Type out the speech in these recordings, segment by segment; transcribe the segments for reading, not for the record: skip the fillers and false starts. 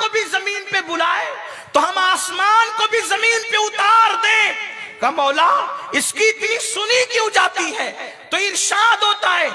کو بھی زمین پہ بلائے تو ہم آسمان کو بھی زمین پہ اتار دیں. کہ مولا اس کی اتنی سنی کیوں جاتی ہے؟ تو ارشاد ہوتا ہے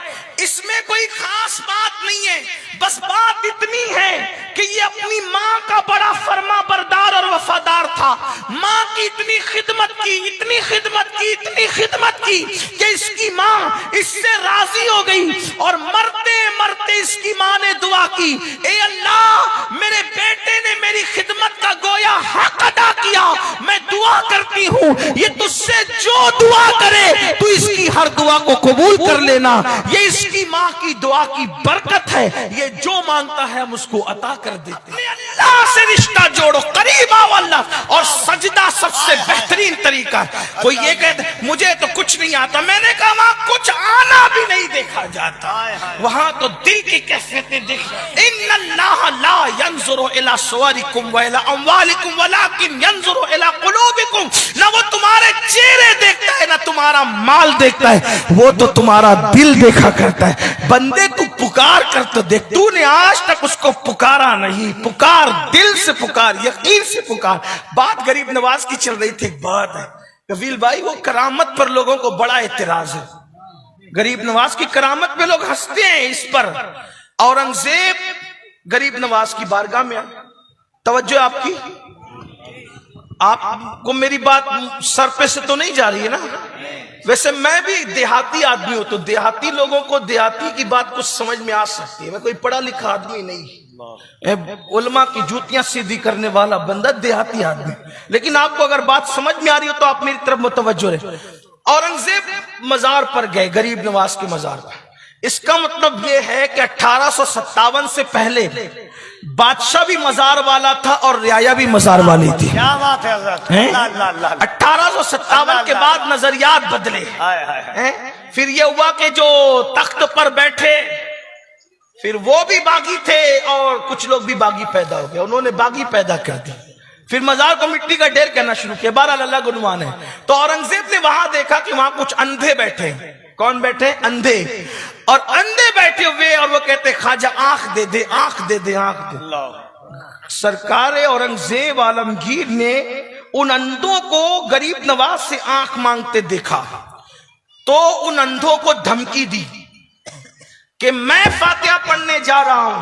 اس میں کوئی خاص بات نہیں ہے، بس بات اتنی ہے کہ یہ اپنی ماں کا بڑا فرما بردار اور وفادار تھا. ماں کی اتنی خدمت کی، اتنی خدمت کی، اتنی خدمت کی کہ اس کی ماں اس سے راضی ہو گئی، اور مرتے مرتے اس کی ماں نے دعا کی، اے اللہ میرے بیٹے نے میری خدمت کا گویا حق ادا کیا، میں دعا کرتی ہوں یہ تجھ سے جو دعا کرے تو اس کی ہر دعا کو قبول کر لینا. یہ اس کی ماں کی دعا کی برکت ہے، یہ جو مانگتا ہے ہم اس کو عطا کر دیتے ہیں. اللہ سے رشتہ جوڑو، قریب آؤ اللہ. اور سجدہ سب سے بہترین طریقہ ہے. کوئی یہ کہتا مجھے تو کچھ نہیں آتا، میں نے کہا وہاں کچھ آنا بھی نہیں دیکھا جاتا، وہاں تو دل کی کیفیتیں دیکھ. ان اللہ لا ينظر الى صورکم والى اموالکم ولکن ينظر الى قلوبکم. نہ وہ تمہارے چہرے دیکھتا ہے نہ تمہارا مال دیکھتا ہے، وہ تو تمہارا دل دیکھا کرتا ہے. بندے تو پکار کر تو دیکھ، تو نے آج تک اس کو پکارا نہیں. پکار، دل سے پکار، یقین سے پکار. بات غریب نواز کی چل رہی تھی. ایک بات ہے کفیل بھائی، وہ کرامت پر لوگوں کو بڑا اعتراض ہے. غریب نواز کی کرامت پہ لوگ ہنستے ہیں. اس پر اورنگزیب غریب نواز کی بارگاہ میں آئے. توجہ آپ کی، آپ کو میری بات سر پہ سے تو نہیں جا رہی ہے نا؟ ویسے میں بھی دیہاتی آدمی ہوں تو دیہاتی لوگوں کو دیہاتی کی بات کچھ سمجھ میں آ سکتی ہے. میں کوئی پڑھا لکھا آدمی نہیں، علماء کی جوتیاں سیدھی کرنے والا بندہ دیہاتی آدمی. لیکن آپ کو اگر بات سمجھ میں آ رہی ہو تو آپ میری طرف متوجہ رہے. اورنگزیب مزار پر گئے، غریب نواز کے مزار پر. اس کا مطلب یہ ہے کہ 1857 سے پہلے بادشاہ بھی مزار والا تھا اور رعایا بھی مزار والی تھی. کیا بات ہے حضرت. 1857 کے بعد نظریات بدلے. پھر یہ ہوا کہ جو تخت پر بیٹھے پھر وہ بھی باغی تھے اور کچھ لوگ بھی باغی پیدا ہو گئے، انہوں نے باغی پیدا کر دی. پھر مزار کو مٹی کا ڈھیر کہنا شروع کیا. بہرحال اللہ کو عنوان ہے. تو اورنگزیب نے وہاں دیکھا کہ وہاں کچھ اندھے بیٹھے. کون بیٹھے؟ اندھے. اور اندھے بیٹھے ہوئے اور وہ کہتے خواجہ آنکھ دے دے، آنکھ دے دے، آنکھ دے. سرکار اورنگزیب عالمگیر نے ان اندھوں کو غریب نواز سے آنکھ مانگتے دیکھا تو ان اندھوں کو دھمکی دی کہ میں فاتحہ پڑھنے جا رہا ہوں،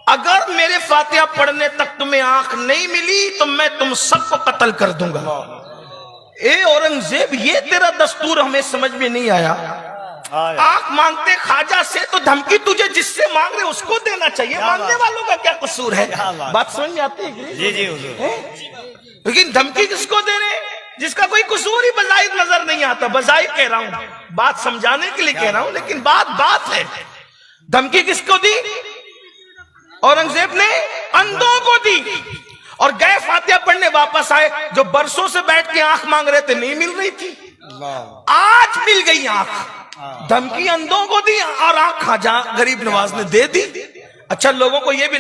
اگر میرے فاتحہ پڑھنے تک تمہیں آنکھ نہیں ملی تو میں تم سب کو قتل کر دوں گا. اے اورنگزیب یہ تیرا دستور ہمیں سمجھ میں نہیں آیا. آنکھ مانگتے خواجہ سے تو دھمکی تجھے جس سے مانگ رہے اس کو دینا چاہیے، مانگنے والوں کا کیا قصور ہے؟ بات سمجھ میں آتی ہے؟ جی جی حضور. لیکن دھمکی کس کو دے رہے جس کا کوئی قصور ہی بظاہر نظر نہیں آتا؟ بظاہر کہہ رہا ہوں، بات سمجھانے کے لیے کہہ رہا ہوں، لیکن بات ہے. دھمکی کس کو دی؟ اورنگزیب نے اندھوں کو دی. اور گئے فاتحہ پڑھنے واپس آئے. جو برسوں سے بیٹھ کے آنکھ مانگ رہے تھے نہیں مل رہی تھی، آج مل گئی آنکھ. دھمکی اندھوں کو دی اور آنکھ خواجہ غریب نواز نے دے دی. اچھا لوگوں کو یہ بھی